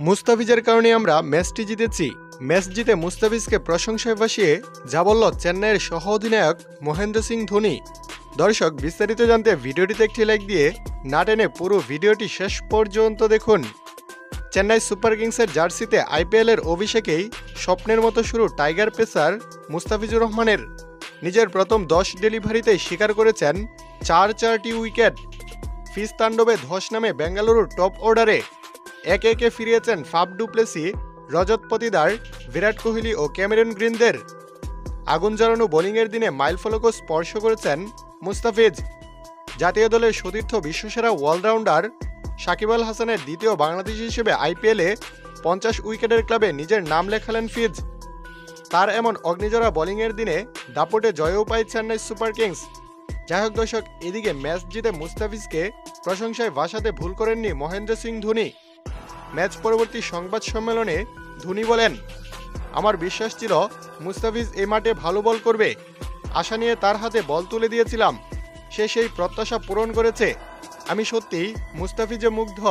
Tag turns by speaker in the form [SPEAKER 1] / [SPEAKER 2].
[SPEAKER 1] মুস্তাফিজের কারণে আমরা ম্যাচটি জিতেছি। ম্যাচ জিতে মুস্তাফিজকে প্রশংসায় ভাসিয়ে যা বলল চেন্নাইয়ের সহ অধিনায়ক মহেন্দ্র সিং ধোনি। দর্শক, বিস্তারিত জানতে ভিডিওটিতে একটি লাইক দিয়ে না টেনে পুরো ভিডিওটি শেষ পর্যন্ত দেখুন। চেন্নাই সুপার কিংসের জার্সিতে আইপিএলের অভিষেকেই স্বপ্নের মতো শুরু টাইগার পেসার মুস্তাফিজুর রহমানের। নিজের প্রথম 10 ডেলিভারিতেই স্বীকার করেছেন 4টি উইকেট। ফিস তাণ্ডবে ধস নামে বেঙ্গালুরুর টপ অর্ডারে। একে একে ফিরিয়েছেন ফাফ ডু প্লেসি, রজত পতিদার, বিরাট কোহলি ও ক্যামেরন গ্রিনদের। আগুন জ্বালানো বোলিংয়ের দিনে মাইলফলকও স্পর্শ করেছেন মুস্তাফিজ। জাতীয় দলের সতীর্থ বিশ্বসেরা অলরাউন্ডার সাকিব আল হাসানের দ্বিতীয় বাংলাদেশি হিসেবে আইপিএলে 50 উইকেটের ক্লাবে নিজের নাম লেখালেন ফিজ। তার এমন অগ্নিজোড়া বোলিংয়ের দিনে দাপটে জয়ও পায় চেন্নাই সুপার কিংস। যাই হোক দর্শক, এদিকে ম্যাচ জিতে মুস্তাফিজকে প্রশংসায় ভাসাতে ভুল করেননি মহেন্দ্র সিং ধোনি। ম্যাচ পরবর্তী সংবাদ সম্মেলনে ধোনি বলেন, আমার বিশ্বাস ছিল মুস্তাফিজ এই মাঠে ভালো বল করবে। আশা নিয়ে তার হাতে বল তুলে দিয়েছিলাম, সে সেই প্রত্যাশা পূরণ করেছে। আমি সত্যিই মুস্তাফিজে মুগ্ধ।